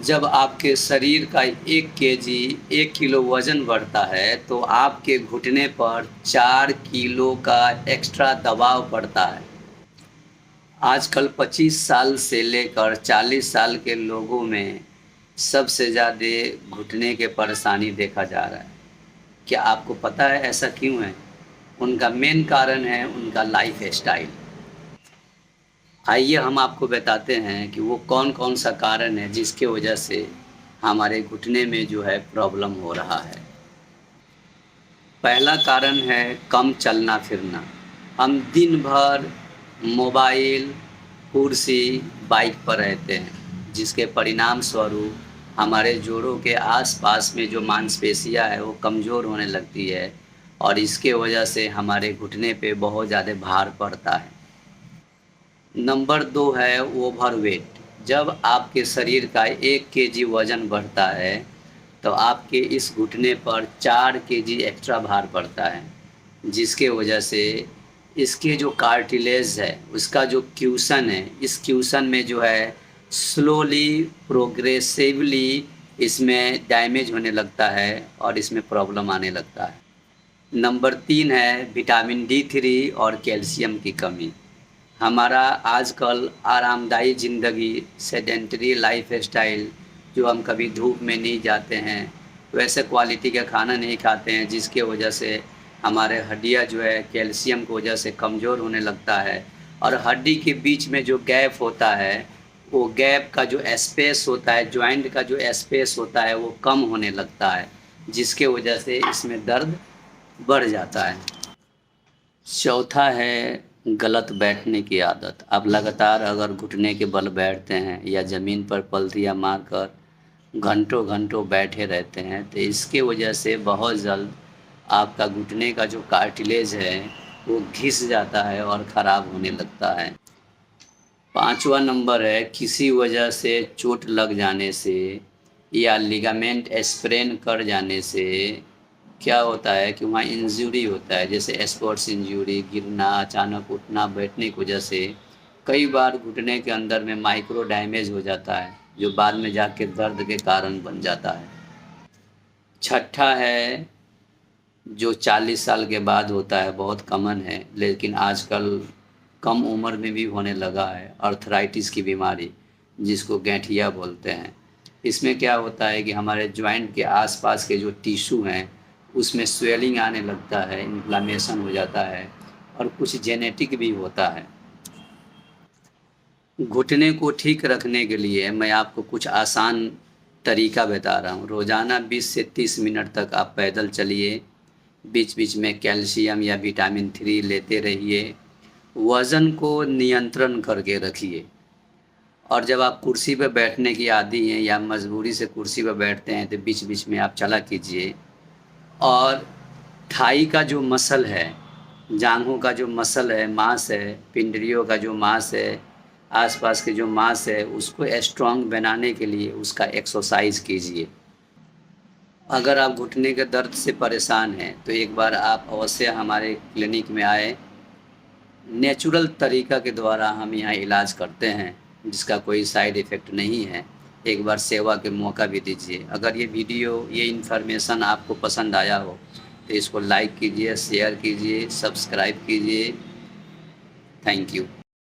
जब आपके शरीर का 1 केजी 1 किलो वज़न बढ़ता है, तो आपके घुटने पर 4 किलो का एक्स्ट्रा दबाव पड़ता है। आजकल 25 साल से लेकर 40 साल के लोगों में सबसे ज़्यादा घुटने के परेशानी देखा जा रहा है। क्या आपको पता है ऐसा क्यों है? उनका मेन कारण है उनका लाइफ़स्टाइल। आइए हम आपको बताते हैं कि वो कौन-कौन सा कारण है जिसकी वजह से हमारे घुटने में जो है प्रॉब्लम हो रहा है। पहला कारण है कम चलना-फिरना। हम दिन भर मोबाइल, कुर्सी, बाइक पर रहते हैं, जिसके परिणाम स्वरूप हमारे जोड़ों के आस-पास में जो मांसपेशियाँ है वो कमज़ोर होने लगती है और इसके वजह से हमारे घुटने पे बहुत ज़्यादा भार पड़ता है। नंबर 2 है ओवरवेट। जब आपके शरीर का 1 केजी वज़न बढ़ता है, तो आपके इस घुटने पर 4 केजी एक्स्ट्रा भार पड़ता है, जिसके वजह से इसके जो कार्टिलेज है, उसका जो क्यूशन है, इस क्यूशन में जो है स्लोली, प्रोग्रेसिवली इसमें डैमेज होने लगता है और इसमें प्रॉब्लम आने लगता है। नंबर 3 है विटामिन डी3 और कैल्शियम की कमी। हमारा आजकल आरामदायी ज़िंदगी, सेडेंटरी लाइफ़स्टाइल, जो हम कभी धूप में नहीं जाते हैं, वैसे क्वालिटी का खाना नहीं खाते हैं, जिसकी वजह से हमारे हड्डियाँ जो है कैल्शियम की वजह से कमज़ोर होने लगता है और हड्डी के बीच में जो गैप होता है, वो गैप का जो स्पेस होता है, जॉइंट का जो स्पेस होता है, वो कम होने लगता है, जिसके वजह से इसमें दर्द बढ़ जाता है। चौथा है गलत बैठने की आदत। आप लगातार अगर घुटने के बल बैठते हैं या ज़मीन पर पलथियाँ मारकर घंटों-घंटों बैठे रहते हैं, तो इसके वजह से बहुत जल्द आपका घुटने का जो कार्टिलेज है, वो घिस जाता है और ख़राब होने लगता है। 5वां नंबर है किसी वजह से चोट लग जाने से या लिगामेंट स्प्रेन कर जाने से क्या होता है कि वहाँ इंजरी होता है, जैसे स्पोर्ट्स इंजरी, गिरना, अचानक उठना, बैठने की वजह से कई बार घुटने के अंदर में माइक्रो डैमेज हो जाता है, जो बाद में जाके दर्द के कारण बन जाता है। छठा है जो 40 साल के बाद होता है, बहुत कॉमन है, लेकिन आजकल कम उम्र में भी होने लगा है, आर्थराइटिस की बीमारी, जिसको गठिया बोलते हैं। इसमें क्या होता है कि हमारे जॉइंट के आसपास के जो टिश्यू हैं, उसमें स्वेलिंग आने लगता है, इन्फ्लेमेशन हो जाता है और कुछ जेनेटिक भी होता है। घुटने को ठीक रखने के लिए मैं आपको कुछ आसान तरीका बता रहा हूँ। रोज़ाना 20 से 30 मिनट तक आप पैदल चलिए, बीच-बीच में कैल्शियम या विटामिन 3 लेते रहिए, वज़न को नियंत्रण करके रखिए और जब आप कुर्सी पे बैठने की आदी हैं या मजबूरी से कुर्सी पे बैठते हैं, तो बीच-बीच में आप चला कीजिए और थाई का जो मसल है, जाँघों का जो मसल है, मांस है, पिंडलियों का जो मांस है, आस-पास के जो मांस है, उसको स्ट्रॉन्ग बनाने के लिए उसका एक्सरसाइज़ कीजिए। अगर आप घुटने के दर्द से परेशान हैं, तो एक बार आप अवश्य हमारे क्लिनिक में आएँ। नेचुरल तरीका के द्वारा हम यहाँ इलाज करते हैं, जिसका कोई साइड इफ़ेक्ट नहीं है। एक बार सेवा के मौका भी दीजिए। अगर ये वीडियो, ये इन्फॉर्मेशन आपको पसंद आया हो, तो इसको लाइक कीजिए, शेयर कीजिए, सब्सक्राइब कीजिए। Thank you.